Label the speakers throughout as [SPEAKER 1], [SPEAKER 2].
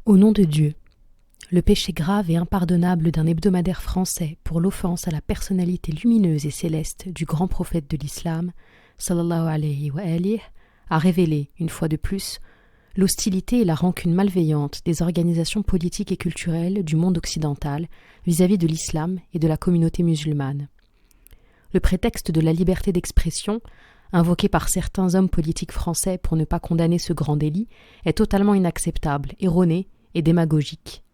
[SPEAKER 1] Au nom de Dieu, le péché grave et impardonnable d'un hebdomadaire français pour l'offense à la personnalité lumineuse et céleste du grand prophète de l'islam, sallallahu alayhi wa alihi, a révélé, une fois de plus, l'hostilité et la rancune malveillante des organisations politiques et culturelles du monde occidental vis-à-vis de l'islam et de la communauté musulmane. Le prétexte de la liberté d'expression, invoqué par certains hommes politiques français pour ne pas condamner ce grand délit, est totalement inacceptable, erroné et démagogique.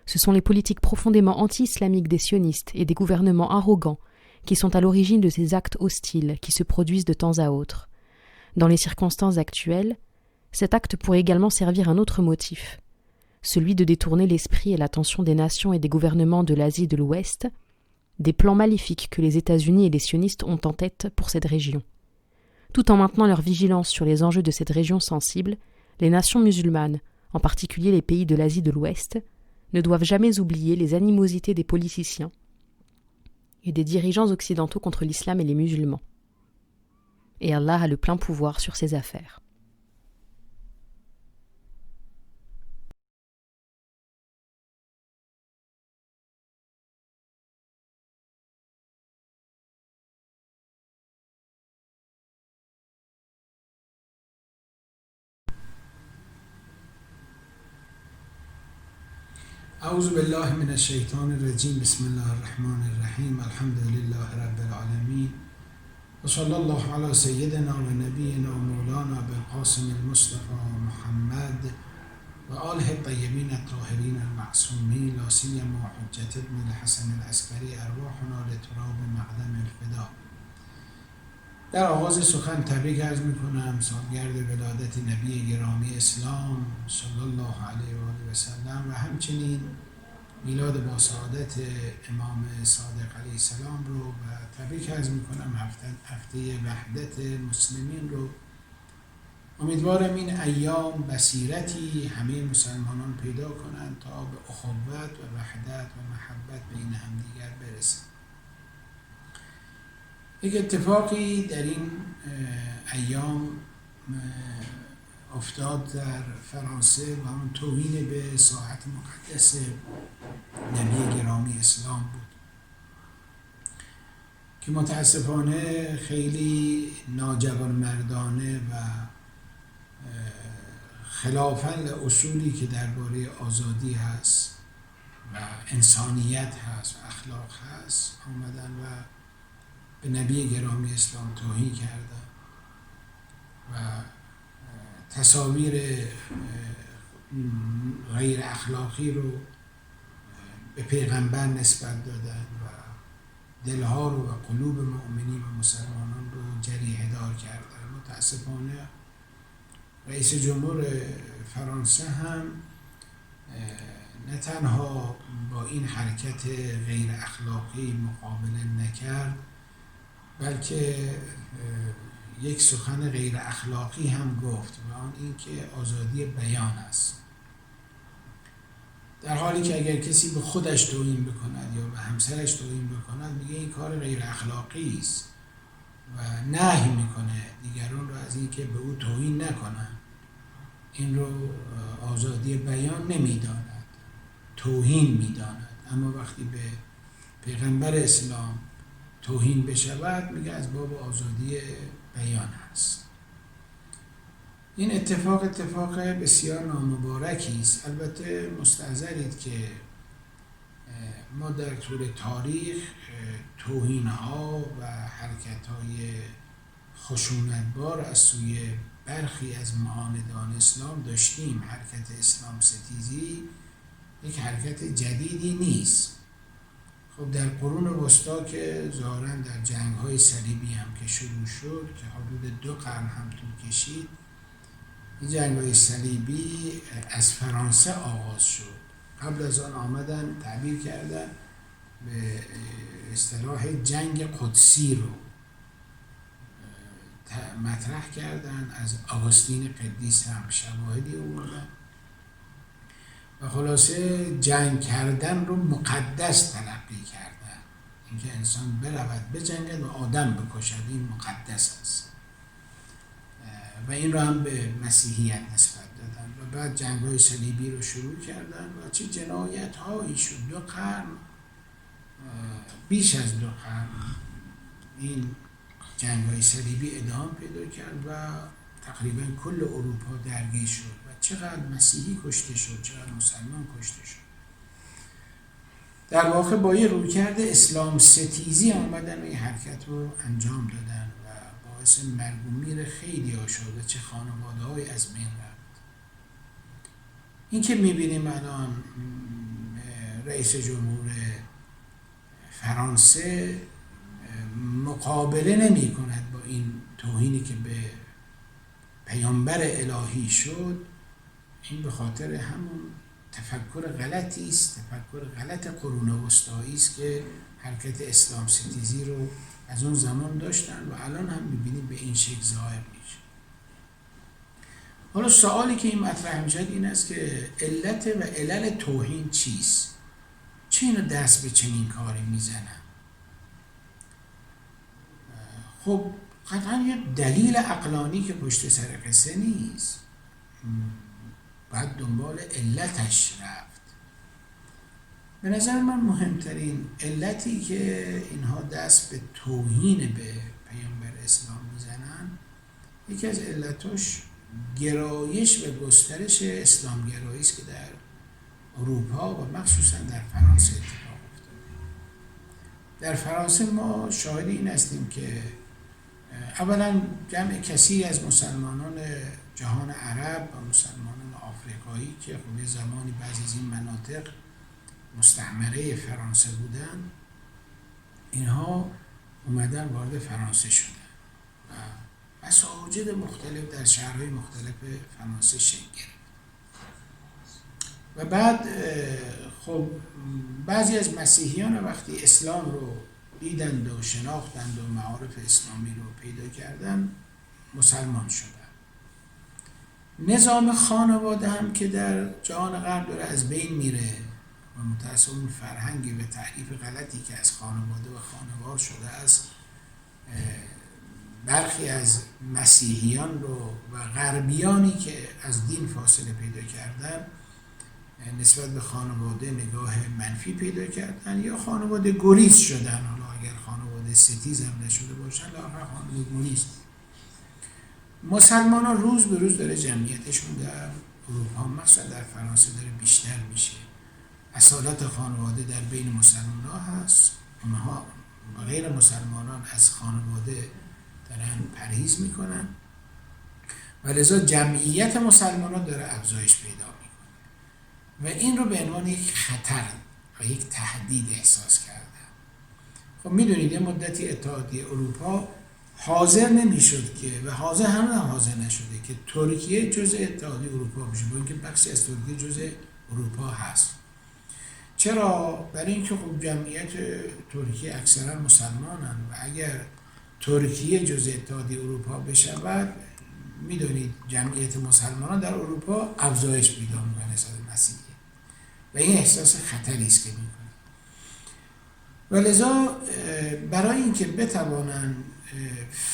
[SPEAKER 1] Ce sont les politiques profondément anti-islamiques des sionistes et des gouvernements arrogants qui sont à l'origine de ces actes hostiles qui se produisent de temps à autre. Dans les circonstances actuelles, cet acte pourrait également servir un autre motif, celui de détourner l'esprit et l'attention des nations et des gouvernements de l'Asie de l'Ouest des plans maléfiques que les États-Unis et les sionistes ont en tête pour cette région. Tout en maintenant leur vigilance sur les enjeux de cette région sensible, les nations musulmanes, en particulier les pays de l'Asie de l'Ouest, ne doivent jamais oublier les animosités des politiciens et des dirigeants occidentaux contre l'islam et les musulmans. Et Allah a le plein pouvoir sur ces affaires.
[SPEAKER 2] اعوذ بالله من الشیطان الرجیم بسم الله الرحمن الرحیم الحمد لله رب العالمین و صلی الله علی سیدنا و نبینا و مولانا بالقاسم المصطفى محمد و آله الطیبین الطاهرین المعصومین لا سیما حجة ابن الحسن العسکری ارواحنا لتراب مقدم الفدا. در آغاز سخن تبریک عرض میکنم سالگرد ولادت نبی گرامی اسلام صلی الله علیه و آله و سلم و همچنین میلاد با سعادت امام صادق علیه السلام رو و تبریک عرض میکنم هفته وحدت مسلمین رو. امیدوارم این ایام بصیرتی همه مسلمانان پیدا کنند تا به اخوت و وحدت و محبت بین همدیگر برسند. یک اتفاقی در این ایام افتاد در فرانسه و اون توهین به ساحت مقدس نبی گرامی اسلام بود که متاسفانه خیلی ناجوانمردانه و خلافاً اصولی که درباره آزادی هست و انسانیت هست و اخلاق هست آمدن و به نبی گرامی اسلام توهین کردن و تصاویر غیر اخلاقی رو به پیغمبر نسبت دادن و دلها رو و قلوب مؤمنین و مسلمانان رو جریحه دار کردن. متاسفانه رئیس جمهور فرانسه هم نه تنها با این حرکت غیر اخلاقی مقابله نکرد بلکه یک سخن غیر اخلاقی هم گفت و آن این که آزادی بیان است، در حالی که اگر کسی به خودش توهین بکند یا به همسرش توهین بکند میگه این کار غیر اخلاقی است و نهی میکنه دیگران رو از این که به او توهین نکنند. این رو آزادی بیان نمیداند، توهین میداند. اما وقتی به پیغمبر اسلام توهین بشود میگه از باب آزادی بیان هست. این اتفاق بسیار نامبارکی است. البته مستحضرید که ما در طول تاریخ توهین‌ها و حرکت‌های خشونتبار از سوی برخی از معاندان اسلام داشتیم. حرکت اسلام ستیزی یک حرکت جدیدی نیست. خب در قرون وسطا که ظاهراً در جنگ‌های صلیبی هم که شروع شد که حدود 2 قرن هم طول کشید، این جنگ‌های صلیبی از فرانسه آغاز شد. قبل از آن آمدن تعبیر کردن به اصطلاح جنگ قدسی رو مطرح کردن. از آگوستین قدیس هم شواهدی آوردن و خلاصه جنگ کردن رو مقدس تلقی کردن. اینکه انسان برود بجنگد و آدم بکشد این مقدس است و این رو هم به مسیحیت نسبت دادن و بعد جنگ‌های صلیبی رو شروع کردن و چه جنایت‌هایی شد. 2 قرن، بیش از 2 قرن این جنگ‌های صلیبی ادامه پیدا کرد و تقریبا کل اروپا درگیر شد و چقدر مسیحی کشته شد، چقدر مسلمان کشته شد. در واقع با یه رویکرد اسلام ستیزی آمدن و این حرکت رو انجام دادن و باعث مرگ و میر خیلی ها شد و چه خانواده های از بین رفت. این که میبینیم الان رئیس جمهور فرانسه مقابله نمی کند با این توهینی که به پیامبر الهی شد، این به خاطر همون تفکر غلطی است، تفکر غلط قرون وسطایی است که حرکت اسلام ستیزی رو از اون زمان داشتن و الان هم می‌بینید به این شکل ظاهر میشه. حالا سوالی که این مطرح میشه این است که علت و علل توهین چیست؟ چه اینو دست به چنین کاری میزنن؟ خب قطعا یه دلیل عقلانی که پشت سر قصه نیست، باید دنبال علتش رفت. به نظر من مهمترین علتی که اینها دست به توهین به پیامبر اسلام میزنن، یکی از علتاش گرایش و گسترش اسلام گرایی است که در اروپا و مخصوصا در فرانسه اتفاق افتاده. در فرانسه ما شاهد این هستیم که اولا جمع کثیری از مسلمانان جهان عرب و مسلمانان آفریقایی که خب زمانی بعضی از این مناطق مستعمره فرانسه بودن، اینها اومدن وارد فرانسه شدن و مساجد مختلف در شهرهای مختلف فرانسه شکل گرفت. و بعد خب بعضی از مسیحیان وقتی اسلام رو دیدند و شناختند و معارف اسلامی رو پیدا کردن، مسلمان شدن. نظام خانواده هم که در جهان غرب داره از بین میره و متأسفانه اون فرهنگی و تعریف غلطی که از خانواده و خانوار شده از برخی از مسیحیان رو و غربیانی که از دین فاصله پیدا کردن نسبت به خانواده نگاه منفی پیدا کردن یا خانواده گریز شدن. حالا اگر خانواده ستیز هم نشده باشن لااقل خانواده گریز. مسلمان ها روز به روز داره جمعیتشون در اروپا مثلا در فرانسه داره بیشتر میشه. اصالت خانواده در بین مسلمان ها هست، اونها غیر مسلمانان از خانواده دارن پرهیز میکنن و لذا جمعیت مسلمان ها داره افزایش پیدا میکنه و این رو به عنوان یک خطر و یک تهدید احساس کردن. خب میدونید یه مدتی اتحادیه اروپا حاضر نمیشد که و حاضر نشده که ترکیه جزء اتحادیه اروپا بشه، با اینکه بخشی از ترکیه جزء اروپا هست. چرا؟ برای اینکه خب جمعیت ترکیه اکثرا مسلمانن و اگر ترکیه جزء اتحادیه اروپا بشود، میدونید جمعیت مسلمانان در اروپا افزایش پیدا میکنه نسبت به مسیحیه و این احساس خطری است که میکنه. و لذا برای اینکه بتوانن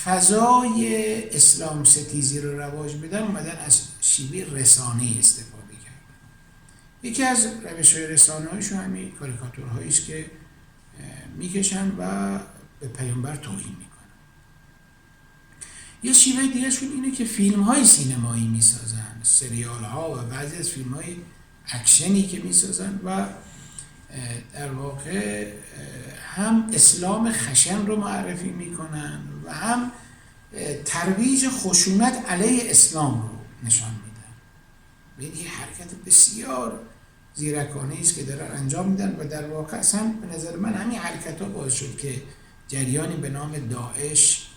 [SPEAKER 2] فضای اسلام ستیزی رو رواج بدن اومدن از شیوه رسانه‌ای استفاده کردن. یکی از روش‌های رسانه‌ایشون همین کاریکاتورهایی است که میکشن و به پیامبر توهین میکنن. یه شیوه دیگه‌شون اینه که فیلم‌های سینمایی میسازن، سریال‌ها و بعضی از فیلم‌های اکشنی که میسازن و در واقع هم اسلام خشن رو معرفی میکنن و هم ترویج خشونت علیه اسلام رو نشان میدن. این حرکت بسیار زیرکانه است که دارن انجام میدن و در واقع اصلا به نظر من همین حرکت ها باعث شد که جریانی به نام داعش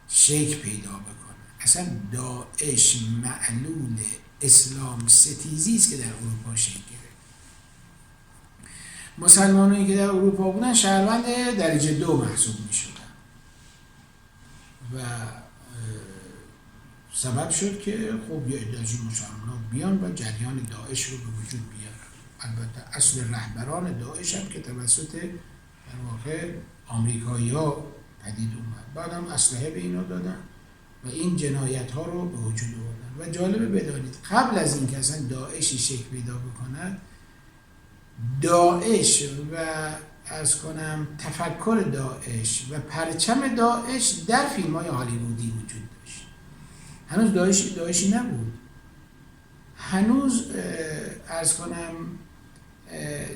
[SPEAKER 2] شکل پیدا بکنه. اصلا داعش معلول اسلام ستیزی است که در اروپا شکل گرفت. مسلمانانی که در اروپا بودن شهروند درجه 2 محسوب می شدن و سبب شد که خب یه عده مسلمان بیان و جریان داعش رو به وجود بیارن. البته اصل رهبران داعش هم که توسط در واقع آمریکایی‌ها پدید اومد. بعد هم اسلحه به اینا دادن و این جنایت ها رو به وجود آوردن. و جالبه بدانید قبل از این که اصلا داعشی شکل پیدا بکند، داعش و از کنم تفکر داعش و پرچم داعش در فیلم های هالیوودی وجود داشت. هنوز داعشی نبود، هنوز از کنم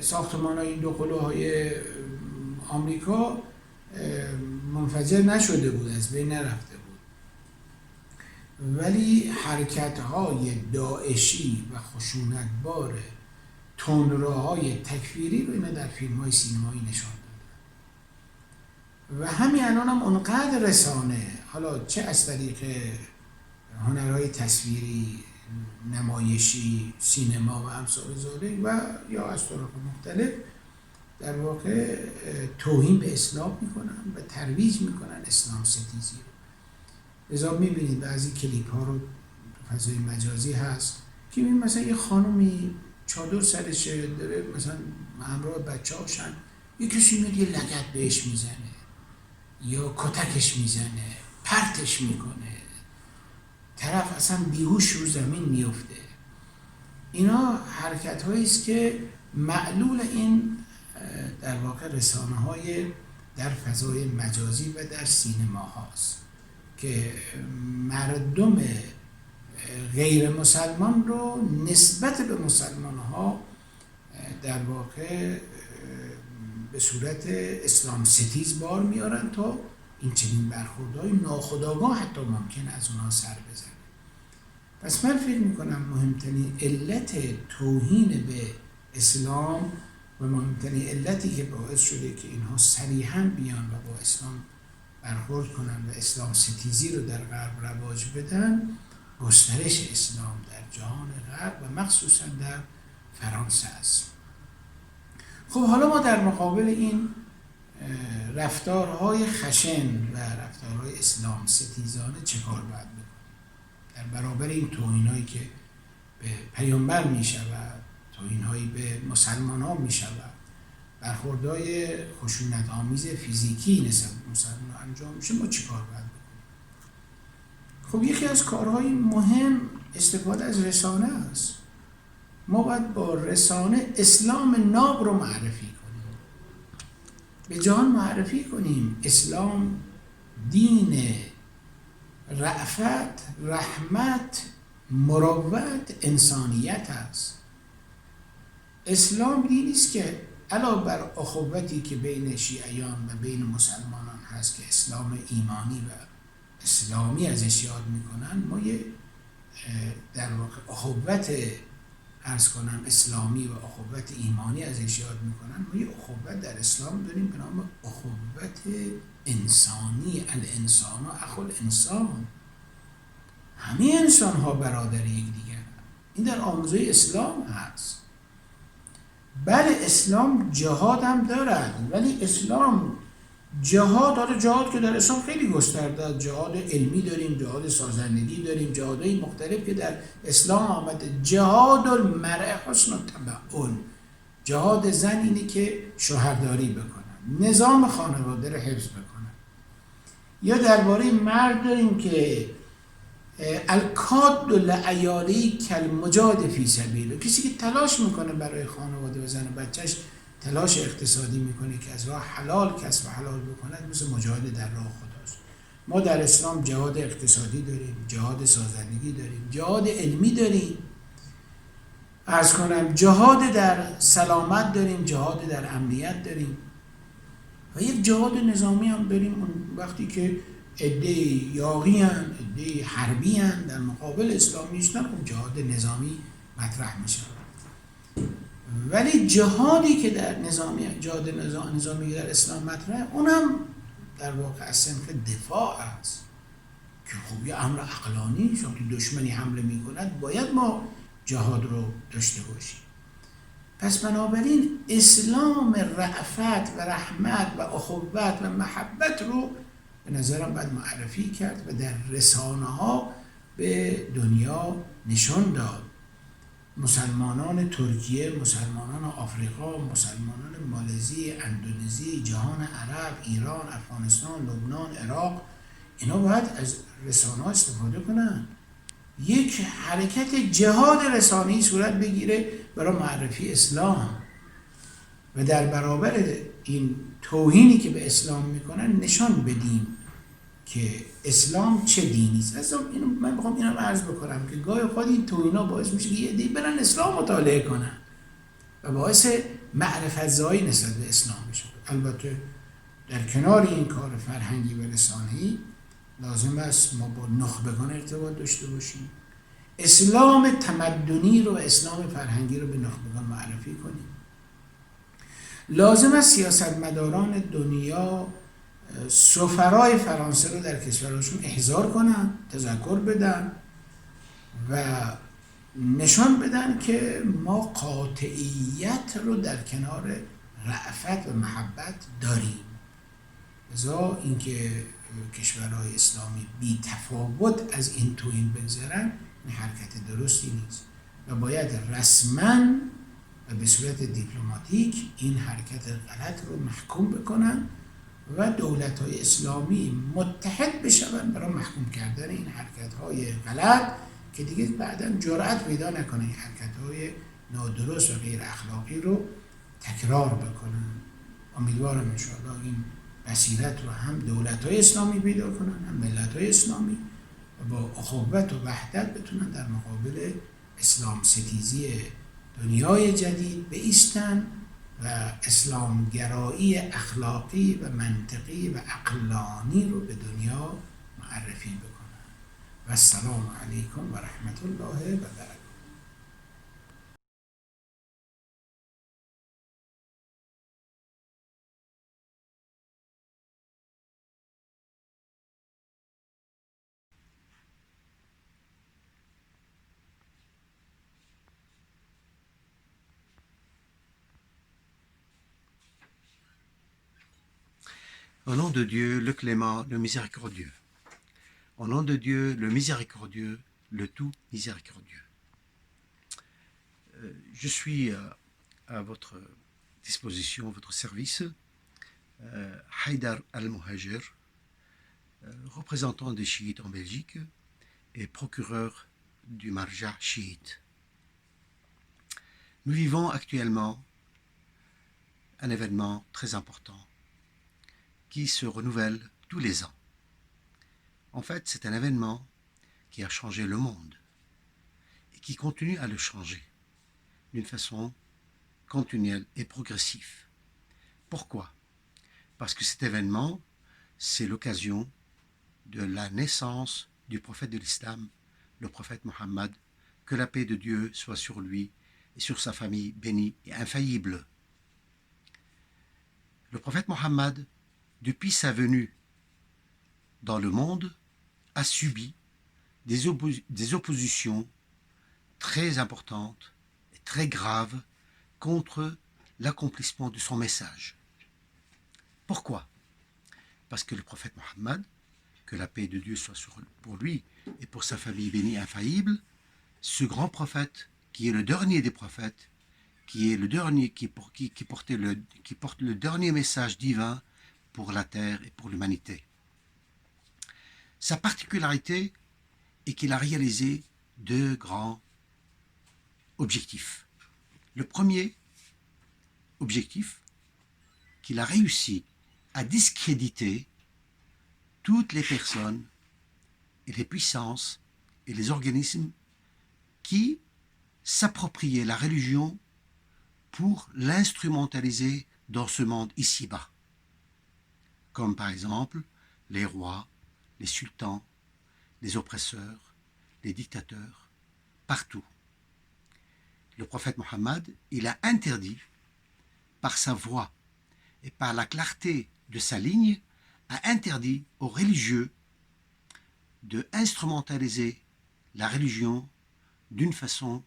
[SPEAKER 2] ساختمان های دو قلوهای آمریکا منفجر نشده بود، از بین نرفته بود، ولی حرکت های داعشی و خشونتبار تندروهای تکفیری رو اینا در فیلم های سینمایی نشان دادن. و همین الان هم اونقدر رسانه، حالا چه از طریق هنرهای تصویری، نمایشی، سینما و امثال ذالک و یا از طرق مختلف در واقع توهین به اسلام میکنن و ترویج میکنن اسلام ستیزی رو. لذا میبینید بعضی کلیپ ها رو تو فضای مجازی هست که میبینید مثلا یه خانومی چادر سرشه داره مثلا همراه بچه هاشن، یه کسی میاد یه لگد بهش میزنه یا کتکش میزنه، پرتش میکنه، طرف اصلا بیهوش رو زمین میفته. اینا حرکت هایی است که معلول این در واقع رسانه های در فضای مجازی و در سینما هاست که مردم غیر مسلمان رو نسبت به مسلمان ها در واقع به صورت اسلام ستیز بار میارن تا این چنین برخوردهای ناخودآگاه حتی ممکن از اونها سر بزنه. پس من فکر میکنم مهمترین علت توهین به اسلام و مهمترین علتی که باعث شده که اینها صریحاً بیان و با اسلام برخورد کنن و اسلام ستیزی رو در غرب رواج بدن، گسترش اسلام در جهان غرب و مخصوصاً در فرانسه است. خب حالا ما در مقابل این رفتارهای خشن و رفتارهای اسلام ستیزانه چه کار باید بکنیم؟ در برابر این توهینایی که به پیامبر می شود، توهینایی به مسلمان ها می شود، برخوردهای خشونت آمیز فیزیکی نسبت به مسلمان ها انجام میشه، ما چی کار باید بکنیم؟ خب یکی از کارهای مهم استفاده از رسانه است. ما باید با رسانه اسلام ناب رو معرفی کنیم، به جهان معرفی کنیم اسلام دین رأفت، رحمت، مروت، انسانیت است. اسلام دینی است که علاوه بر اخوتی که بین شیعیان و بین مسلمانان هست که اسلام ایمانی و اسلامی ازش یاد میکنن، ما یه در واقع اخوت عرض کنم اسلامی و اخوت ایمانی ازش یاد میکنن. ما یه اخوت در اسلام داریم به نام اخوت انسانی، الانسان و اخو الانسان، همه انسان ها برادر یکدیگر. این در آموزه اسلام هست. بله اسلام جهاد هم دارد، ولی اسلام جهاد، حالا جهاد که در اسلام خیلی گسترده، جهاد علمی داریم، جهاد سازندگی داریم، جهادهای مختلف که در اسلام آمده. جهاد المرء حسن التبعل، جهاد زن اینه که شوهرداری بکنن، نظام خانواده رو حفظ بکنن. یا درباره مرد داریم که الکاد لعیالی کالمجاد فی سبیل، کسی که تلاش میکنه برای خانواده و زن و بچهش، تلاش اقتصادی میکنه که از راه حلال کسب حلال بکنه، مثل مجاهد در راه خداست. ما در اسلام جهاد اقتصادی داریم، جهاد سازندگی داریم، جهاد علمی داریم، عرض کنم جهاد در سلامت داریم، جهاد در امنیت داریم و یک جهاد نظامی هم داریم. اون وقتی که عده یاغی هستند، عده حربی هستند در مقابل اسلام نیستن، اون جهاد نظامی مطرح میشه. ولی جهادی که در جهاد نظامی در اسلام مطرحه، اونم در واقع از صنف دفاع است که خب یه امر عقلانی، چون که دشمنی حمله میکند باید ما جهاد رو داشته باشیم. پس بنابراین اسلام رأفت و رحمت و اخوت و محبت رو به نظرم باید معرفی کرد و در رسانه ها به دنیا نشان داد. مسلمانان ترکیه، مسلمانان آفریقا، مسلمانان مالزی، اندونزی، جهان عرب، ایران، افغانستان، لبنان، عراق اینا باید از رسانه ها استفاده کنن، یک حرکت جهاد رسانه‌ای صورت بگیره برای معرفی اسلام و در برابر این توهینی که به اسلام میکنن نشان بدیم که اسلام چه دینی است. من میخوام اینو عرض بکنم که گاهی اوقات این توهینا باعث میشه که یه عده‌ای برن اسلام مطالعه کنن و باعث معرفت زایی نسبت به اسلام بشه. البته در کنار این کار فرهنگی و رسانه‌ای لازم است ما با نخبگان ارتباط داشته باشیم، اسلام تمدنی رو و اسلام فرهنگی رو به نخبگان معرفی کنیم. لازم است سیاستمداران دنیا سفرای فرانسه رو در کشورشون احضار کنن، تذکر بدن و نشان بدن که ما قاطعیت رو در کنار رأفت و محبت داریم. لذا اینکه کشورهای اسلامی بی تفاوت از این توهین بگذرن این حرکت درستی نیست و باید رسما و به صورت دیپلماتیک این حرکت غلط رو محکوم بکنن و دولت‌های اسلامی متحد بشون برای محکوم کردن این حرکت‌های غلط که دیگه بعداً جرأت پیدا نکنه این حرکت‌های نادرست و غیر اخلاقی رو تکرار بکنن. امیدوارم انشاءالله این بصیرت رو هم دولت‌های اسلامی پیدا کنن هم ملت‌های اسلامی و با اخوت و وحدت بتونن در مقابل اسلام ستیزی دنیای جدید بایستن و اسلامگرایی اخلاقی و منطقی و عقلانی رو به دنیا معرفی بکنن. و السلام علیکم و رحمت الله و برکاته.
[SPEAKER 3] Au nom de Dieu, le clément, le miséricordieux. Au nom de Dieu, le miséricordieux, le tout miséricordieux. Je suis à votre disposition, à votre service, Haïdar Al-Muhajir, représentant des chiites en Belgique et procureur du Marja chiite. Nous vivons actuellement un événement très important qui se renouvelle tous les ans. En fait, c'est un événement qui a changé le monde et qui continue à le changer d'une façon continuelle et progressive. Pourquoi? Parce que cet événement, c'est l'occasion de la naissance du prophète de l'islam, le prophète Mohammed, que la paix de Dieu soit sur lui et sur sa famille bénie et infaillible. Le prophète Mohammed, depuis sa venue dans le monde, a subi des oppositions très importantes et très graves contre l'accomplissement de son message. Pourquoi? Parce que le prophète Mohammed, que la paix de Dieu soit pour lui et pour sa famille bénie infaillible, ce grand prophète qui est le dernier des prophètes, qui est le dernier qui porte le dernier message divin pour la terre et pour l'humanité. Sa particularité est qu'il a réalisé deux grands objectifs. Le premier objectif, qu'il a réussi à discréditer toutes les personnes et les puissances et les organismes qui s'appropriaient la religion pour l'instrumentaliser dans ce monde ici-bas. Comme par exemple les rois, les sultans, les oppresseurs, les dictateurs, partout. Le prophète Mohammed, il a interdit, par sa voix et par la clarté de sa ligne, a interdit aux religieux de instrumentaliser la religion d'une façon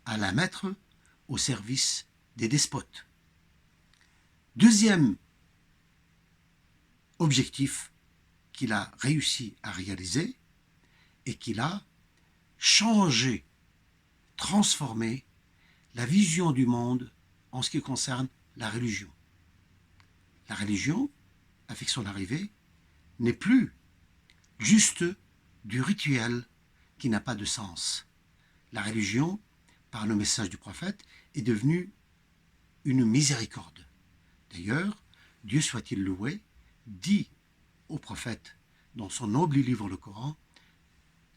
[SPEAKER 3] à la mettre au service des despotes. Deuxième objectif qu'il a réussi à réaliser et qu'il a changé, transformé la vision du monde en ce qui concerne la religion. La religion, avec son arrivée, n'est plus juste du rituel qui n'a pas de sens. La religion, par le message du prophète, est devenue une miséricorde. D'ailleurs, Dieu soit-il loué, dit au prophète dans son noble livre le Coran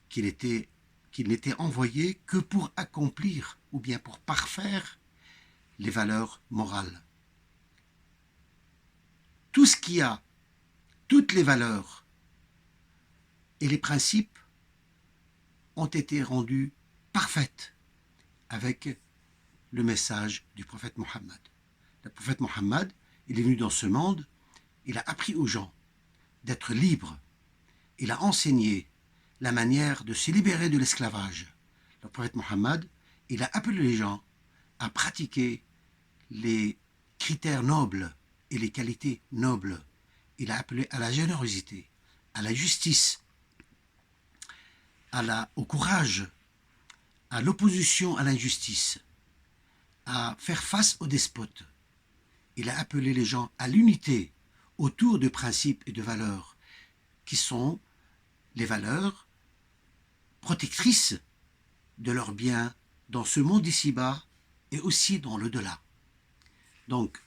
[SPEAKER 3] qu'il n'était envoyé que pour accomplir ou bien pour parfaire les valeurs morales. Tout ce qui a, toutes les valeurs et les principes ont été rendus parfaites avec le message du prophète Mohammed. Le prophète Mohammed, il est venu dans ce monde, il a appris aux gens d'être libres, il a enseigné la manière de se libérer de l'esclavage. Le prophète Mohammed, il a appelé les gens à pratiquer les critères nobles et les qualités nobles. Il a appelé à la générosité, à la justice, au courage, à l'opposition à l'injustice, à faire face aux despotes. Il a appelé les gens à l'unité autour de principes et de valeurs qui sont les valeurs protectrices de leurs biens dans ce monde ici-bas et aussi dans l'au-delà. Donc,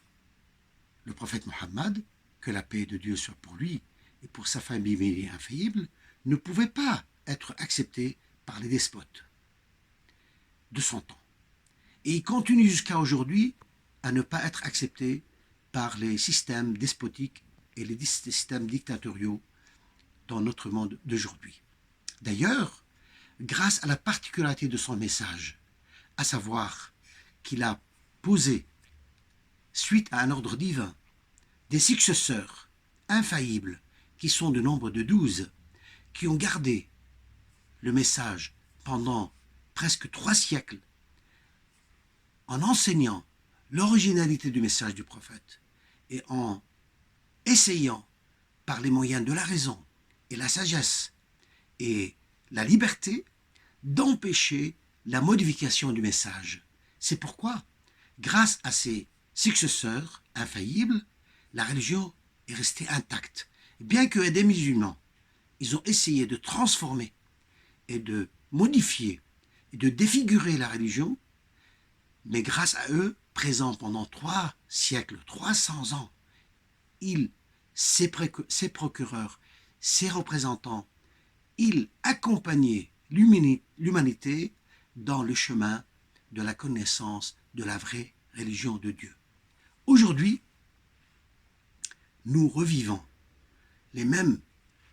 [SPEAKER 3] le prophète Mohammed, que la paix de Dieu soit pour lui et pour sa famille bénie et infaillible, ne pouvait pas être accepté par les despotes de son temps. Et il continue jusqu'à aujourd'hui à ne pas être accepté par les systèmes despotiques et les systèmes dictatoriaux dans notre monde d'aujourd'hui. D'ailleurs, grâce à la particularité de son message, à savoir qu'il a posé, suite à un ordre divin, des successeurs infaillibles qui sont de nombre de 12, qui ont gardé le message pendant presque 3 siècles en enseignant l'originalité du message du prophète et en essayant par les moyens de la raison et la sagesse et la liberté d'empêcher la modification du message. C'est pourquoi, grâce à ces successeurs infaillibles, la religion est restée intacte. Bien que des musulmans, ils ont essayé de transformer et de modifier et de défigurer la religion, mais grâce à eux, présents pendant 3 siècles, 300 ans, ses procureurs, ses représentants, ils accompagnaient l'humanité dans le chemin de la connaissance de la vraie religion de Dieu. Aujourd'hui, nous revivons les mêmes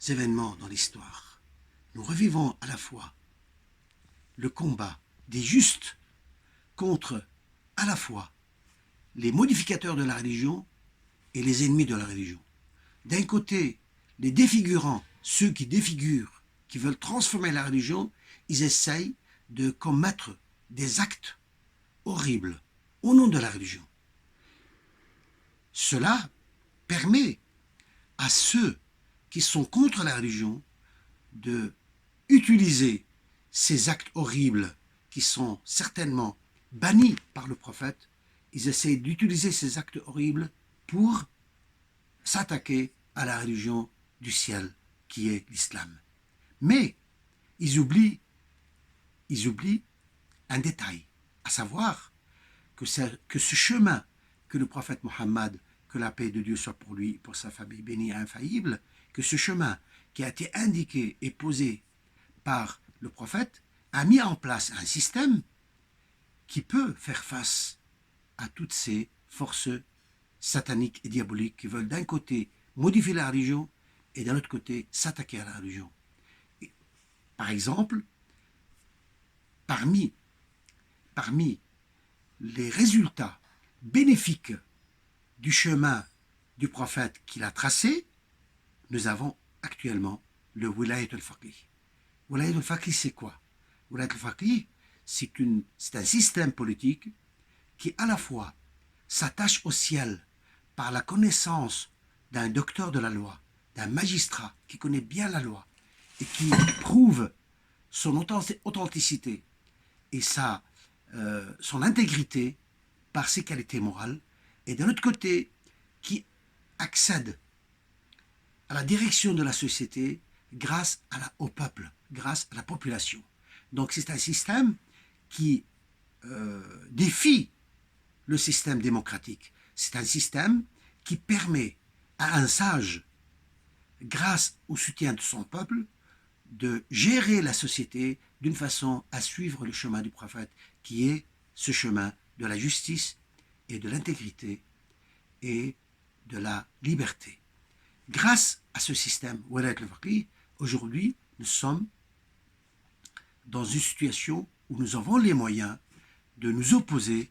[SPEAKER 3] événements dans l'histoire. Nous revivons à la fois le combat des justes contre à la fois les modificateurs de la religion et les ennemis de la religion. D'un côté, les défigurants, ceux qui défigurent, qui veulent transformer la religion, ils essayent de commettre des actes horribles au nom de la religion. Cela permet à ceux qui sont contre la religion de utiliser ces actes horribles qui sont certainement bannis par le prophète. Ils essayent d'utiliser ces actes horribles pour s'attaquer à la religion du ciel qui est l'islam. Mais ils oublient un détail, à savoir que ce chemin que le prophète Mohammed, que la paix de Dieu soit pour lui et pour sa famille bénie et infaillible, que ce chemin qui a été indiqué et posé par le prophète a mis en place un système qui peut faire face à toutes ces forces sataniques et diaboliques qui veulent d'un côté modifier la religion et d'un autre côté s'attaquer à la religion. Et, par exemple, parmi les résultats bénéfiques du chemin du prophète qu'il a tracé, nous avons actuellement le Wilayat al-Faqih. Wilayat al-Faqih, c'est quoi? Wilayat al-Faqih, c'est un système politique qui à la fois s'attache au ciel par la connaissance d'un docteur de la loi, d'un magistrat qui connaît bien la loi et qui prouve son authenticité et son intégrité par ses qualités morales, et d'un autre côté qui accède à la direction de la société grâce au peuple, grâce à la population. Donc c'est un système qui défie le système démocratique. C'est un système qui permet à un sage, grâce au soutien de son peuple, de gérer la société d'une façon à suivre le chemin du prophète, qui est ce chemin de la justice et de l'intégrité et de la liberté. Grâce à ce système, aujourd'hui, nous sommes dans une situation où nous avons les moyens de nous opposer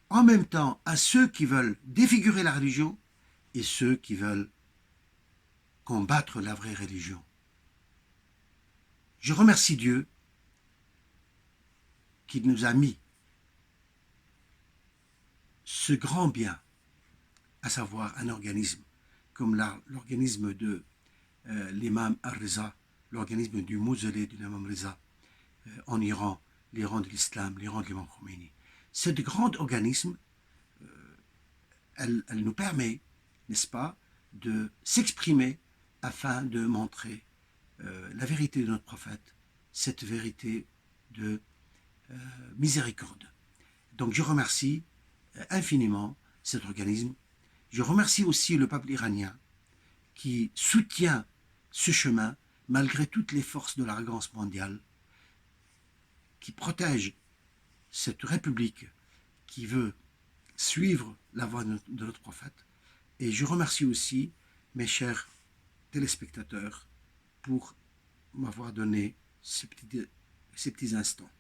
[SPEAKER 3] en même temps à ceux qui veulent défigurer la religion et ceux qui veulent combattre la vraie religion. Je remercie Dieu qui nous a mis ce grand bien, à savoir un organisme comme l'organisme de l'imam Al-Riza, l'organisme du mausolée de l'imam Riza en Iran, l'Iran de l'islam, l'Iran de l'imam Khomeini. Ce grand organisme, elle nous permet, n'est-ce pas, de s'exprimer afin de montrer la vérité de notre prophète, cette vérité de miséricorde. Donc je remercie infiniment cet organisme. Je remercie aussi le peuple iranien qui soutient ce chemin malgré toutes les forces de l'arrogance mondiale, qui protège cette république qui veut suivre la voie de notre prophète. Et je remercie aussi mes chers téléspectateurs pour m'avoir donné ces petits instants.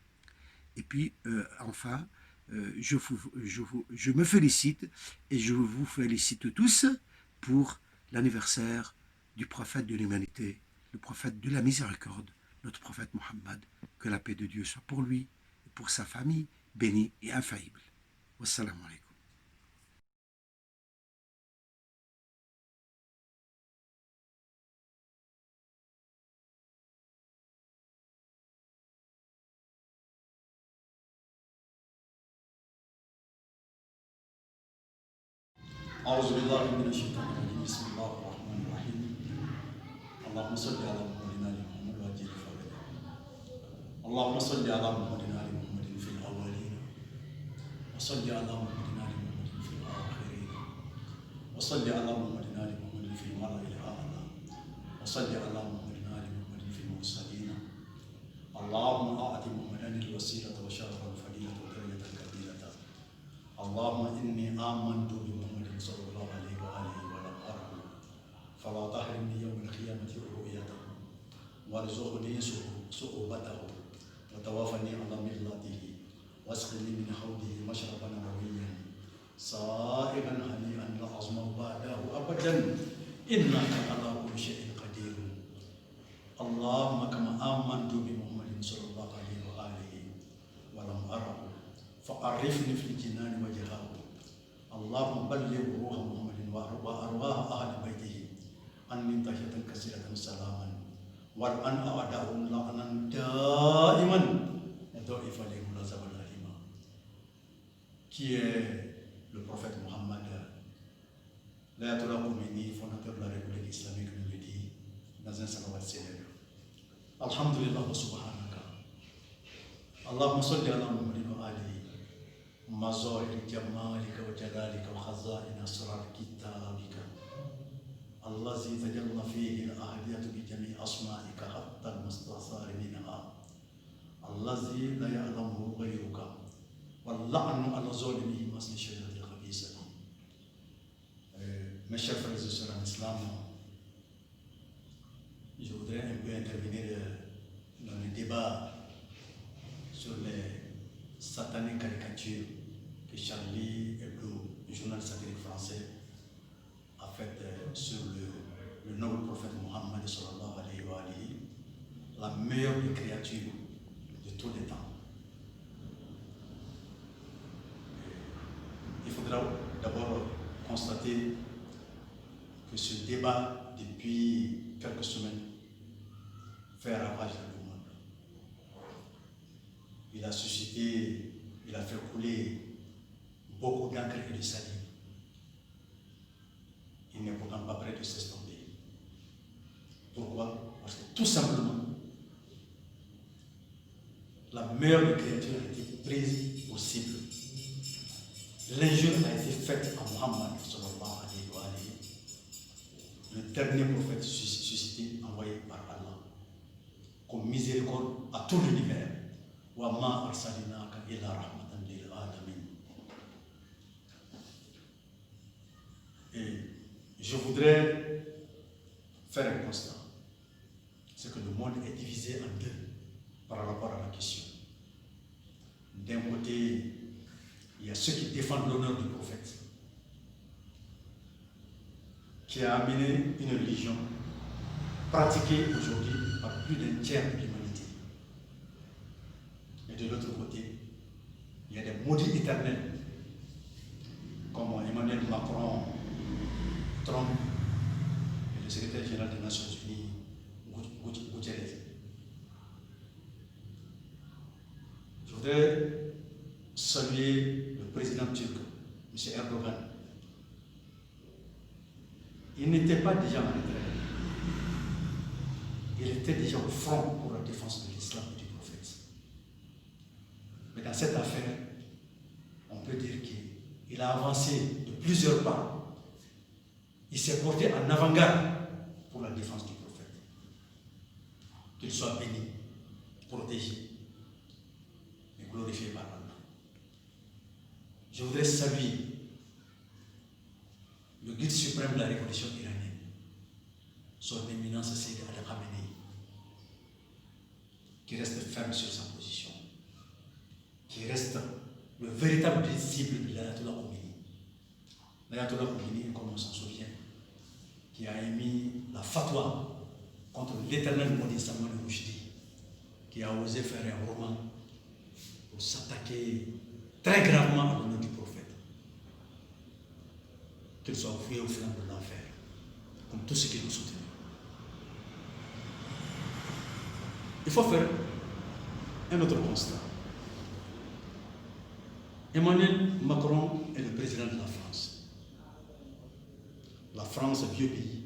[SPEAKER 3] Et puis, enfin, je me félicite et je vous félicite tous pour l'anniversaire du prophète de l'humanité, le prophète de la miséricorde, notre prophète Mohammed. Que la paix de Dieu soit pour lui et pour sa famille bénie et infaillible. Wassalamu alaikum.
[SPEAKER 4] أعوذ بالله من الشيطان الرجيم بسم الله الرحمن الرحيم اللهم صل على محمد وعلى محمد وعجل فرجه اللهم صل على محمد وعلى محمد في الأولين وصل على محمد وعلى محمد في الآخرين وصل على محمد وعلى محمد في الملأ الأعلى وصل على محمد وعلى محمد في المرسلين اللهم أعط محمدا الوسيلة وشرف الفضيلة ودرجة الكبيرة اللهم إني آمنت بمحمد صلى الله عليه وآله ولم أره فلا تحرمني يوم القيامة رؤيته وارزقني صحبته وتوفني على ملته واسقني من حوضه مشربا رويا سائغا هنيئا لا أظمأ بعده أبدا إنك على كل شيء قدير اللهم كما آمنت بمحمد صلى الله عليه وآله ولم أره فعرفني في الجنان وجهه اللهم بلغ روح محمد وأرواح أهل بيته أني تحية كثيرة سلاما والأن أعداهم لعنا دائما وضعف لهم العذاب الأليم. Qui est le prophète Mohammed, l'Ayatollah Khomeini, fondateur de la République islamique, nous le dit dans un salawat célèbre. Alhamdulillah wa subhanaka. Allahumma salli ala Muhammadin wa alihi. مظاهر جمالك وجلالك وخزائن أسرار كتابك الذي تجلى فيه الأهلية بجميع أسمائك حتى المستثار منها الذي لا يعلمه غيرك واللعن على ظالمه مثل الشجرة الخبيثة. Mes chers frères et sœurs en islam, je voudrais un peu intervenir dans le débat sur les sataniques caricatures que Charlie Hebdo, le journal satirique français, a fait sur le noble prophète Mohammed sallallahu alayhi wa alihi, la meilleure des créatures de tous les temps. Il faudra d'abord constater que ce débat, depuis quelques semaines, fait ravage dans le monde. Il a suscité, il a fait couler beaucoup d'encre et de salive. Il n'est pourtant pas prêt de s'estomper. Pourquoi? Parce que tout simplement, la meilleure créature a été prise possible. L'injure a été faite à Muhammad, le dernier prophète suscité, envoyé par Allah, comme miséricorde à tout l'univers. Et je voudrais faire un constat. C'est que le monde est divisé en deux par rapport à la question. D'un côté, il y a ceux qui défendent l'honneur du prophète, qui a amené une religion pratiquée aujourd'hui par plus d'un tiers de l'humanité. Et de l'autre côté, il y a des maudits éternels, comme Emmanuel Macron, Trump et le secrétaire général des Nations Unies, Guterres. Je voudrais saluer le président turc, M. Erdogan. Il n'était pas déjà en retraite. Il était déjà au front pour la défense de l'islam et du prophète. Mais dans cette affaire, on peut dire qu'il a avancé de plusieurs pas. Il s'est porté en avant-garde pour la défense du prophète. Qu'il soit béni, protégé et glorifié par Allah. Je voudrais saluer le guide suprême de la révolution iranienne, son éminence Seydi Ali Khamenei, qui reste ferme sur sa position, qui reste le véritable disciple de l'Ayatollah Khomeini. L'Ayatollah Khomeini, comme on s'en souvient, qui a émis la fatwa contre l'éternel maudit Salman Rushdie, qui a osé faire un roman pour s'attaquer très gravement à l'honneur du prophète. Qu'il soit voué au flanc de l'enfer, comme tous ceux qui l'ont soutenu. Il faut faire un autre constat. Emmanuel Macron est le président de la France. La France, vieux pays,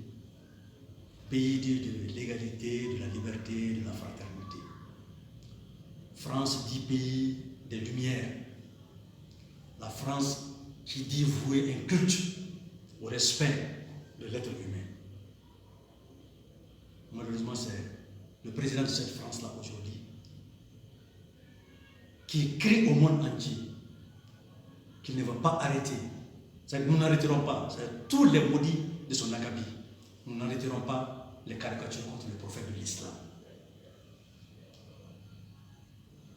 [SPEAKER 4] pays de l'égalité, de la liberté, de la fraternité. France dit pays des Lumières. La France qui dit vouer un culte au respect de l'être humain. Malheureusement, c'est le président de cette France-là aujourd'hui qui crie au monde entier qu'il ne va pas arrêter. Nous n'arrêterons pas. Tous les maudits de son acabit. Nous n'arrêterons pas les caricatures contre le prophète de l'islam.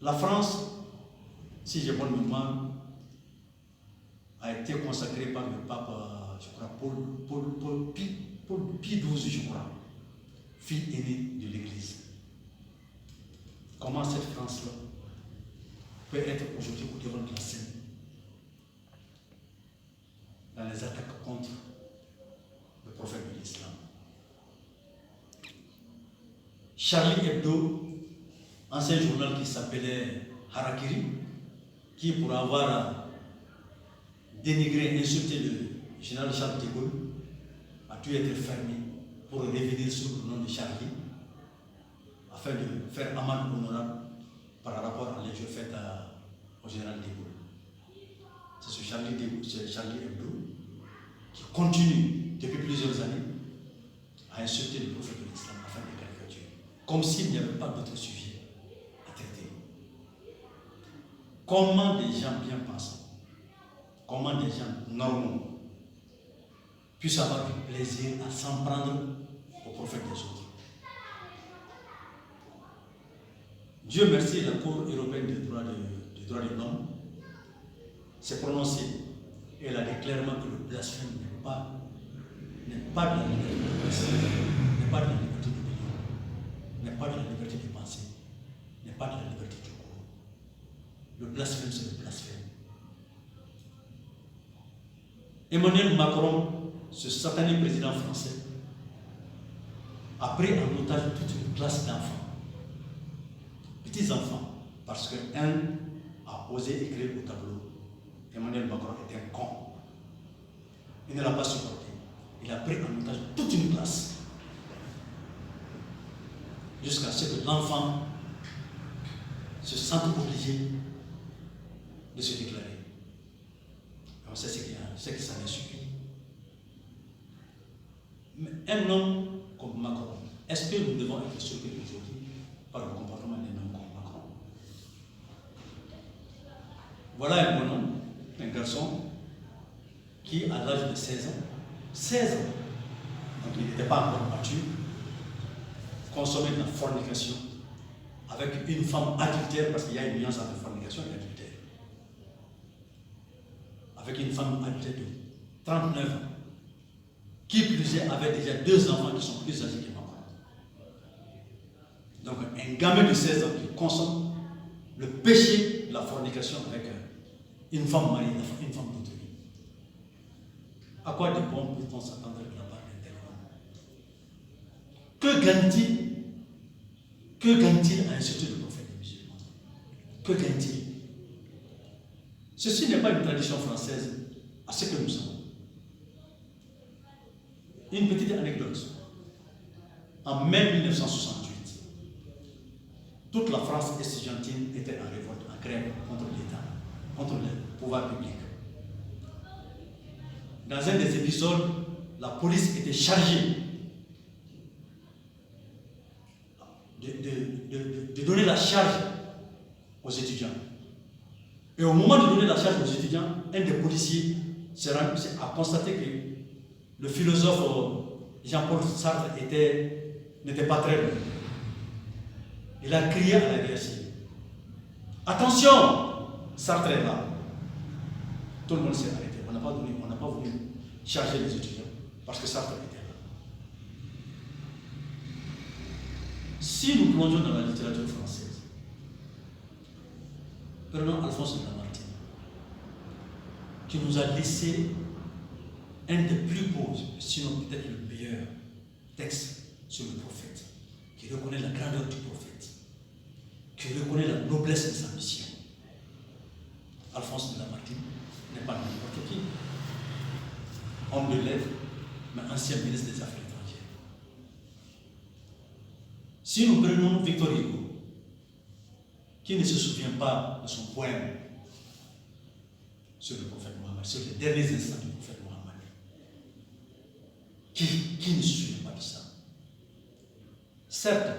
[SPEAKER 4] La France, si j'ai bonne mémoire, a été consacrée par le pape, je crois, Paul Pie XII, je crois, fille aînée de l'Église. Comment cette France-là peut être aujourd'hui au devant de la scène dans les attaques contre le prophète de l'islam? Charlie Hebdo, ancien journal qui s'appelait Harakiri, qui pour avoir dénigré, insulté le général Charles de Gaulle, a dû être fermé pour revenir sur le nom de Charlie, afin de faire amende honorable par rapport à l'injure faite au général de Gaulle. C'est ce Charlie Hebdo qui continue depuis plusieurs années à insulter le prophète de l'islam afin de caricaturer, comme s'il n'y avait pas d'autre sujet à traiter. Comment des gens bien pensants, comment des gens normaux puissent avoir du plaisir à s'en prendre au prophète des autres? Dieu merci, la Cour européenne des droits de l'homme s'est prononcée et elle a dit clairement que le blasphème n'est pas de la liberté de penser, n'est pas de la liberté d'opinion, n'est pas de la liberté de penser, n'est pas de la liberté du cours. Le blasphème, c'est le blasphème. Emmanuel Macron, ce satané président français, a pris en otage toute une classe d'enfants, petits enfants, parce qu'un a osé écrire au tableau Emmanuel Macron est un con. Il ne l'a pas supporté. Il a pris en otage toute une classe. jusqu'à ce que l'enfant se sente obligé de se déclarer. On sait ce que ça a suivi. Mais un homme comme Macron, est-ce que nous devons être surpris aujourd'hui par le comportement d'un homme comme Macron? Voilà un bonhomme, un garçon, qui à l'âge de 16 ans, donc il n'était pas encore mature, consommait de la fornication avec une femme adultère, parce qu'il y a une nuance entre fornication et adultère. Avec une femme adultère de 39 ans, qui plus est avait déjà 2 enfants qui sont plus âgés que moi. Donc un gamin de 16 ans qui consomme le péché de la fornication avec une femme mariée, une femme d'autrui. À quoi de bon peut-on s'attendre de la part d'un tel homme? Que gagne-t-il? Que gagne-t-il à insulter le prophète des musulmans? Que gagne-t-il? Ceci n'est pas une tradition française à ce que nous savons. Une petite anecdote. En mai 1968, toute la France estudiantine était en révolte, en grève contre l'État, contre le pouvoir public. Dans un des épisodes, la police était chargée de donner la charge aux étudiants. Et au moment de donner la charge aux étudiants, un des policiers a constaté que le philosophe Jean-Paul Sartre n'était pas très loin. Il a crié à la hiérarchie: attention, Sartre est là. Tout le monde s'est arrêté. On n'a pas voulu charger les étudiants parce que Sartre était là. Si nous plongeons dans la littérature française, prenons Alphonse de Lamartine, qui nous a laissé un des plus beaux, sinon peut-être le meilleur texte sur le prophète, qui reconnaît la grandeur du prophète, qui reconnaît la noblesse de sa mission. Alphonse de Lamartine n'est pas n'importe qui, homme de lettres, mais ancien ministre des Affaires étrangères. Si nous prenons Victor Hugo, qui ne se souvient pas de son poème sur le prophète Mohammed, sur les derniers instants du prophète Mohammed, qui ne se souvient pas de ça? Certes,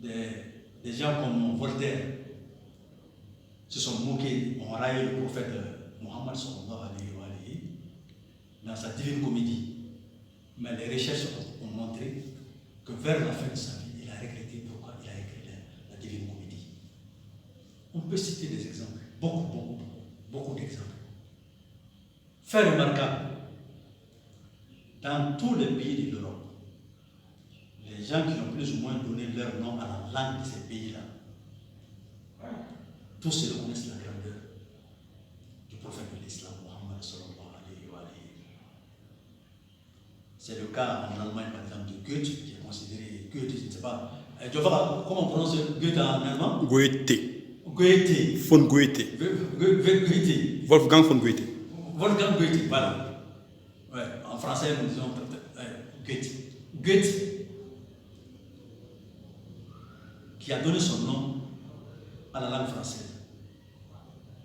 [SPEAKER 4] des gens comme Voltaire se sont moqués, ont raillé le prophète Mohammed sallallahu alayhi wa alayhi dans sa divine comédie. Mais les recherches ont montré que vers la fin de sa vie, il a regretté pourquoi il a écrit la divine comédie. On peut citer des exemples, beaucoup d'exemples. Fait remarquable, dans tous les pays de l'Europe, les gens qui ont plus ou moins donné leur nom à la langue de ces pays-là, tous se reconnaissent la grandeur du prophète de l'islam, Mohammed sallallahu alayhi wa alayhi. C'est le cas en Allemagne, par exemple, de Goethe, qui est considéré Goethe, je ne sais pas. Comment on prononce Goethe en allemand?
[SPEAKER 5] Goethe.
[SPEAKER 4] Goethe.
[SPEAKER 5] Von Goethe.
[SPEAKER 4] Goethe.
[SPEAKER 5] Wolfgang von Goethe.
[SPEAKER 4] Wolfgang Goethe, voilà. Ouais, en français, nous disons Goethe. Goethe, qui a donné son nom à la langue française.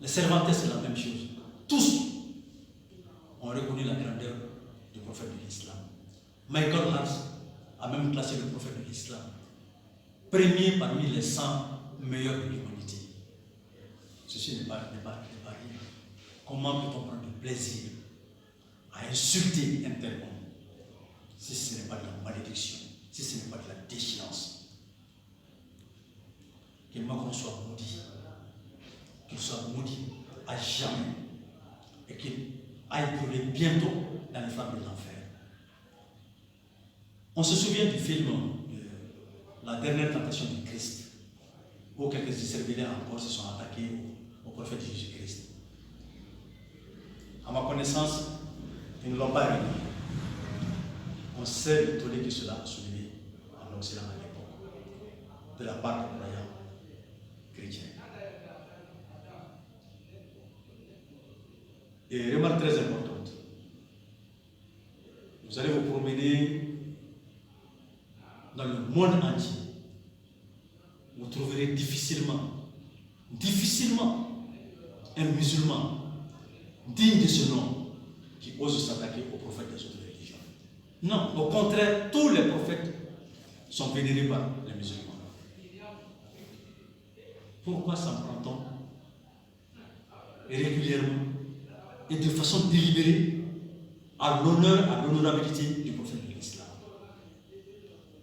[SPEAKER 4] Les Cervantes, c'est la même chose. Tous ont reconnu la grandeur du prophète de l'islam. Michael Hart a même classé le prophète de l'islam premier parmi les 100 meilleurs de l'humanité. Ceci n'est pas rien. Comment peut-on prendre du plaisir à insulter un tel homme si ce n'est pas de la malédiction, si ce n'est pas de la déchéance? Que Macron soit maudit, qu'il soit maudit à jamais et qu'il aille brûler bientôt dans les flammes de l'enfer. On se souvient du film de La dernière tentation du Christ, où quelques Israéliens encore se sont attaqués au prophète Jésus-Christ. À ma connaissance, ils ne l'ont pas réuni. On sait le tollé que cela a soulevé en Occident à l'époque, de la part des croyants chrétiens. Et remarque très importante, vous allez vous promener dans le monde entier, vous trouverez difficilement un musulman digne de ce nom qui ose s'attaquer aux prophètes des autres religions. Non, au contraire, tous les prophètes sont vénérés par les musulmans. Pourquoi s'en prend-on régulièrement et de façon délibérée à l'honneur, à l'honorabilité du prophète de l'islam?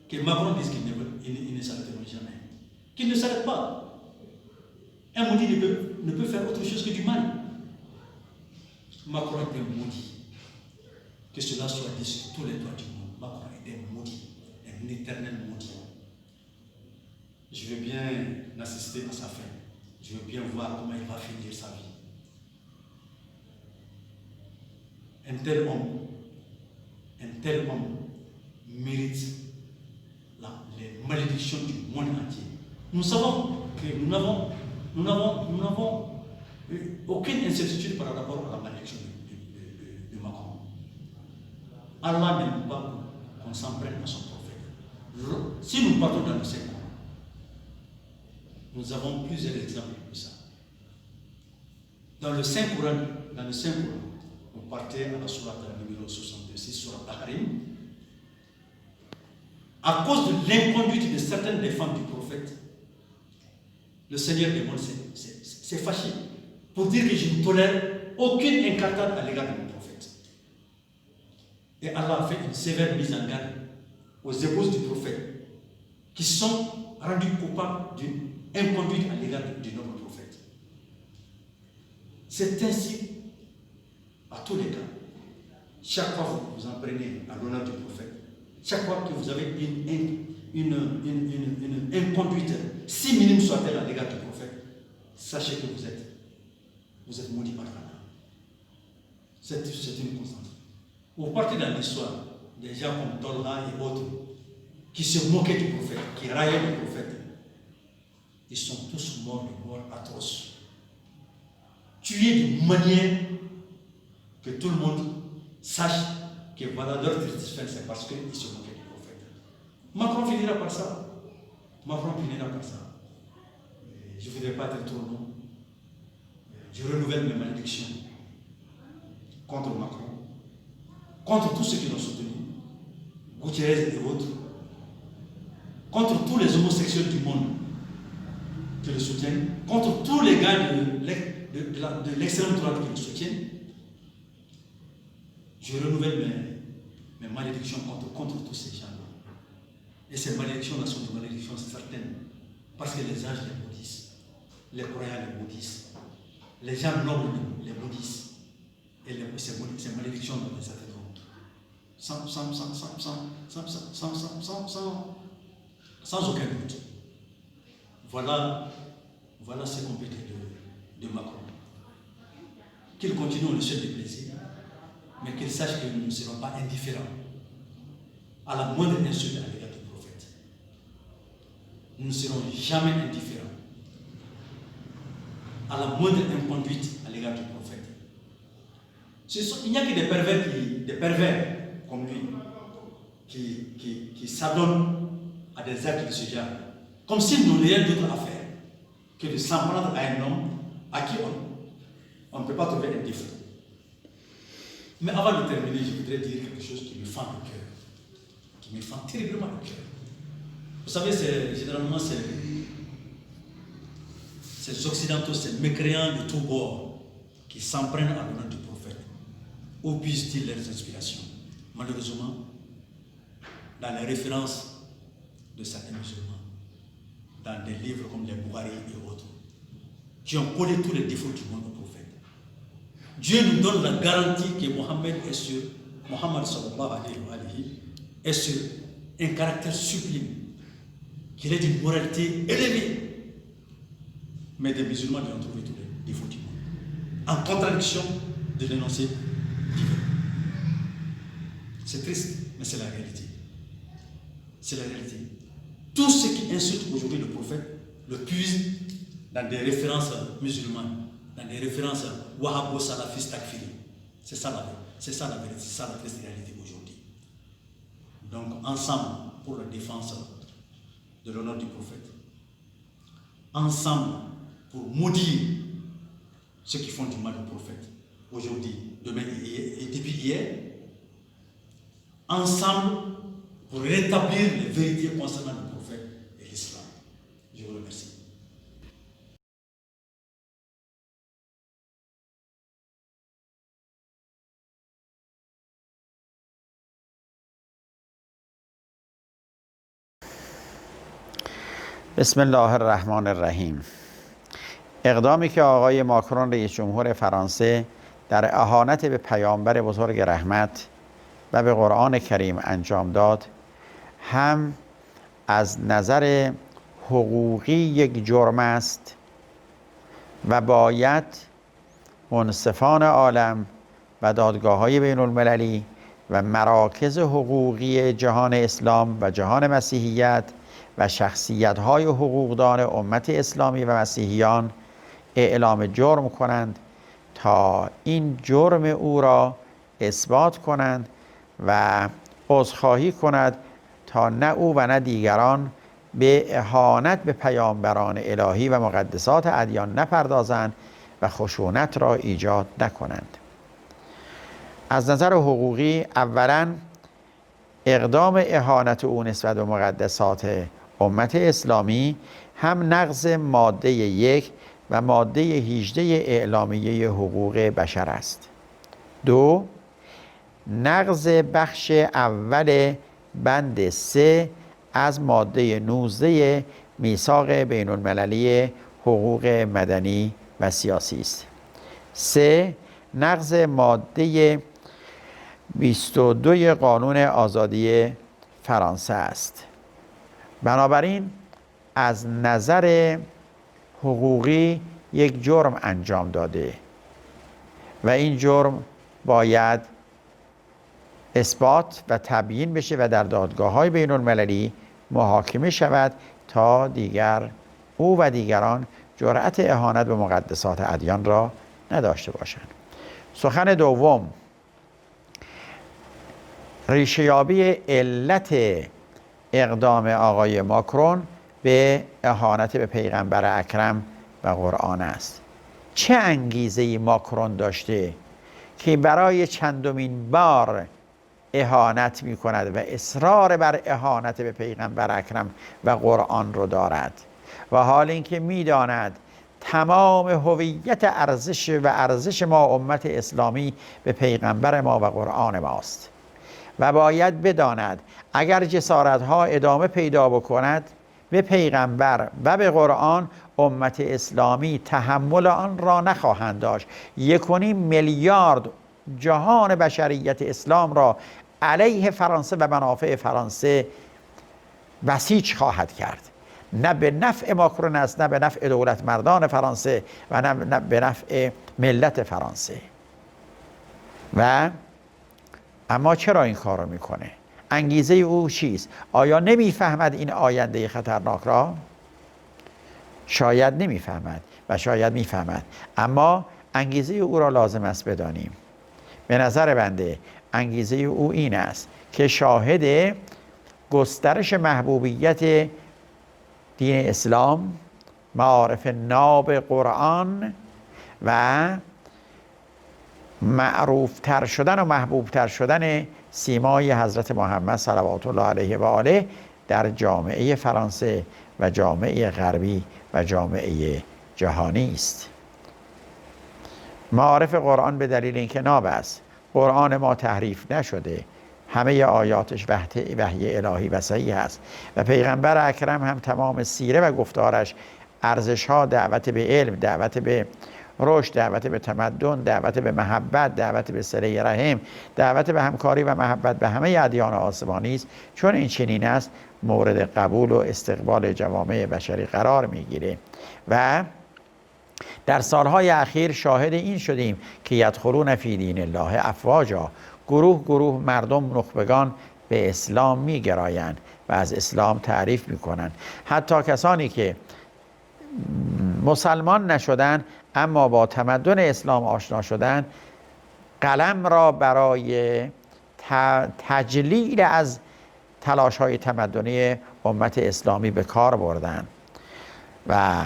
[SPEAKER 4] Que Macron dise qu'il ne s'arrêtera jamais. Qu'il ne s'arrête pas. Un maudit ne peut faire autre chose que du mal. Macron est un maudit. Que cela soit dit sur tous les toits du monde. Macron est un maudit, un éternel maudit. Je veux bien assister à sa fin. Je veux bien voir comment il va finir sa vie. Un tel homme mérite les malédictions du monde entier. Nous savons que nous n'avons aucune incertitude par rapport à la malédiction de Macron. Allah n'aime pas qu'on s'en prenne à son prophète. Si nous partons dans le Saint-Coran, nous avons plusieurs exemples de ça. Dans le Saint-Coran, vous partez à la sourate numéro 66, sourate Al-Harim. À cause de l'inconduite de certaines des femmes du prophète, le Seigneur des mondes s'est fâché pour dire que je ne tolère aucune incartade à l'égard de mon prophète. Et Allah a fait une sévère mise en garde aux épouses du prophète qui sont rendues coupables d'une inconduite à l'égard du noble prophète. C'est ainsi à tous les cas. Chaque fois que vous en prenez à l'honneur du prophète, chaque fois que vous avez une inconduite, si minime soit-elle à l'égard du prophète, sachez que vous êtes maudit par Allah. C'est une constante. Vous partez dans l'histoire des gens comme Tolga et autres qui se moquaient du prophète, qui raillaient le prophète. Ils sont tous morts de mort atroce. Tués d'une manière que tout le monde sache que voilà leur triste fin, c'est parce qu'ils se moquaient du prophète. Macron finira par ça. Je ne voudrais pas être trop long. Je renouvelle mes malédictions contre Macron, contre tous ceux qui l'ont soutenu, Gutiérrez et autres, contre tous les homosexuels du monde qui le soutiennent, contre tous les gars de l'extrême droite qui le soutiennent. Je renouvelle mes malédictions contre tous ces gens-là. Et ces malédictions-là sont des malédictions certaines, parce que les anges les maudissent, les croyants les maudissent, les gens nobles les maudissent, et ces malédictions dans les atteindront. Sans aucun doute. Voilà ce qu'on peut dire de Macron. Qu'il continue au ciel des plaisirs, mais qu'il sache que nous ne serons pas indifférents à la moindre insulte à l'égard du prophète. Nous ne serons jamais indifférents à la moindre inconduite à l'égard du prophète. Il n'y a que des pervers comme lui qui s'adonnent à des actes de ce genre, comme s'ils n'ont rien d'autre à faire que de s'en prendre à un homme à qui on ne peut pas trouver un défaut. Mais avant de terminer, je voudrais dire quelque chose qui me fend le cœur, qui me fend terriblement le cœur. Vous savez, généralement, ces occidentaux, ces mécréants de tous bords qui s'en prennent à l'honneur du prophète. Où puissent-ils leurs inspirations? Malheureusement, dans les références de certains musulmans, dans des livres comme les Bukhari et autres, qui ont collé tous les défauts du monde au prophète. Dieu nous donne la garantie que Mohammed sallallahu alayhi est sur un caractère sublime, qu'il est d'une moralité élevée. Mais des musulmans lui ont trouvé tous les défauts du monde, en contradiction de l'énoncé divin. C'est triste, mais c'est la réalité. C'est la réalité. Tout ce qui insulte aujourd'hui le prophète le puise dans des références musulmanes, dans des références wahhabo, salafistes, takfiri. C'est ça la vérité, c'est ça la triste réalité aujourd'hui. Donc, ensemble, pour la défense de l'honneur du prophète, ensemble pour maudire ceux qui font du mal au prophète, aujourd'hui, demain et depuis hier, ensemble pour rétablir les vérités concernant le prophète et l'islam. Je vous remercie.
[SPEAKER 5] بسم الله الرحمن الرحیم. اقدامی که آقای ماکرون رئیس جمهور فرانسه در اهانت به پیامبر بزرگ رحمت و به قرآن کریم انجام داد هم از نظر حقوقی یک جرم است و باید منصفان عالم و دادگاه‌های بین المللی و مراکز حقوقی جهان اسلام و جهان مسیحیت و شخصیت‌های حقوقدان امت اسلامی و مسیحیان اعلام جرم کنند تا این جرم او را اثبات کنند و عذرخواهی کند تا نه او و نه دیگران به اهانت به پیامبران الهی و مقدسات ادیان نپردازند و خشونت را ایجاد نکنند. از نظر حقوقی اولا اقدام اهانت او نسبت به مقدسات امت اسلامی هم نقض ماده 1 و ماده 18 اعلامیه حقوق بشر است. 2. نقض بخش اول بند 3 از ماده 19 میثاق بین المللی حقوق مدنی و سیاسی است. 3. نقض ماده 22 قانون آزادی فرانسه است. بنابراین از نظر حقوقی یک جرم انجام داده و این جرم باید اثبات و تبیین بشه و در دادگاه‌های بین المللی محاکمه شود تا دیگر او و دیگران جرأت اهانت به مقدسات ادیان را نداشته باشند. سخن دوم، ریشه‌یابی علت اقدام آقای ماکرون به اهانت به پیغمبر اکرم و قرآن است. چه انگیزه‌ای ماکرون داشته که برای چندمین بار اهانت می کند و اصرار بر اهانت به پیغمبر اکرم و قرآن رو دارد و حال اینکه می داند تمام هویت ارزش ما امت اسلامی به پیغمبر ما و قرآن ماست و باید بداند اگر جسارت‌ها ادامه پیدا بکند به پیغمبر و به قرآن امت اسلامی تحمل آن را نخواهند داشت. 1.5 میلیارد جهان بشریت اسلام را علیه فرانسه و منافع فرانسه بسیج خواهد کرد. نه به نفع ماکرون است، نه به نفع دولت مردان فرانسه و نه به نفع ملت فرانسه. و اما چرا این کار رو میکنه؟ انگیزه او چیست؟ آیا نمیفهمد این آینده خطرناک را؟ شاید نمیفهمد و شاید میفهمد، اما انگیزه او را لازم است بدانیم. به نظر بنده انگیزه او این است که شاهد گسترش محبوبیت دین اسلام، معارف ناب قرآن و معروفتر شدن و محبوبتر شدن سیمای حضرت محمد صلوات الله علیه و آله در جامعه فرانسه و جامعه غربی و جامعه جهانی است. معارف قرآن به دلیل اینکه ناب است، قرآن ما تحریف نشده، همه آیاتش وحی الهی و صحیح است و پیغمبر اکرم هم تمام سیره و گفتارش ارزش‌ها، دعوت به علم، دعوت به رشد، دعوت به تمدن، دعوت به محبت، دعوت به صله رحم، دعوت به همکاری و محبت به همه ادیان آسمانی است. چون این چنین است مورد قبول و استقبال جوامع بشری قرار میگیره و در سالهای اخیر شاهد این شدیم که یدخلون فی دین الله افواجا، گروه گروه مردم نخبگان به اسلام میگرایند و از اسلام تعریف میکنند. حتی کسانی که مسلمان نشدن اما با تمدن اسلام آشنا شدن، قلم را برای تجلیل از تلاش های تمدنی امت اسلامی به کار بردن. و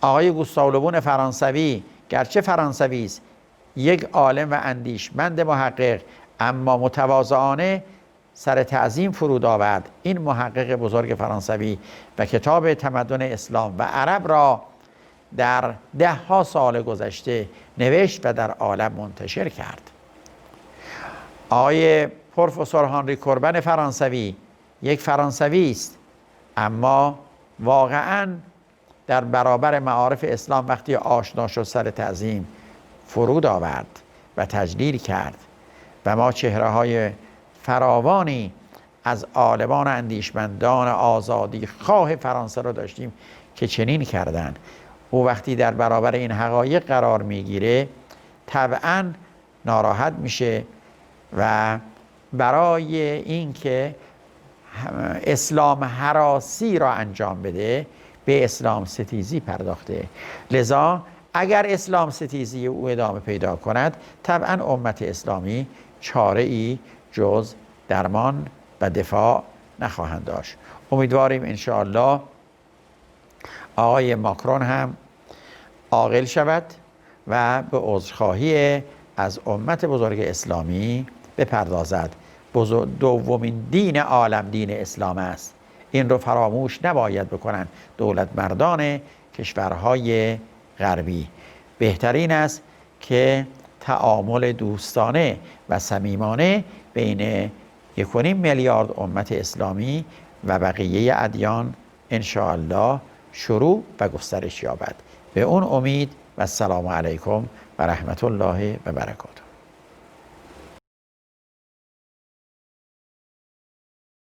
[SPEAKER 5] آقای گوستاو لوبون فرانسوی گرچه فرانسوی است، یک عالم و اندیشمند محقق، اما متواضعانه سر تعظیم فرود آورد این محقق بزرگ فرانسوی و کتاب تمدن اسلام و عرب را در 10 سال گذشته نوشت و در عالم منتشر کرد. آقای پروفسور هانری کوربن فرانسوی یک فرانسوی است، اما واقعاً در برابر معارف اسلام وقتی آشنا شد سر تعظیم فرود آورد و تجلیل کرد و ما چهره‌های فراوانی از عالمان و اندیشمندان آزادی خواه فرانسه را داشتیم که چنین کردند. او وقتی در برابر این حقایق قرار میگیره طبعاً ناراحت میشه و برای اینکه اسلام هراسی را انجام بده به اسلام ستیزی پرداخته. لذا اگر اسلام ستیزی او ادامه پیدا کند طبعاً امت اسلامی چاره ای جز درمان و دفاع نخواهند داشت. امیدواریم انشاءالله آقای ماکرون هم عاقل شود و به عذرخواهی از امت بزرگ اسلامی بپردازد. دومین دین عالم دین اسلام است. این رو فراموش نباید بکنن دولت مردان کشورهای غربی. بهترین است که تعامل دوستانه و صمیمانه بین 1.5 میلیارد امت اسلامی و بقیه ادیان انشاءالله شروع و گسترش یابد. به اون امید و السلام علیکم و رحمت الله و برکاته.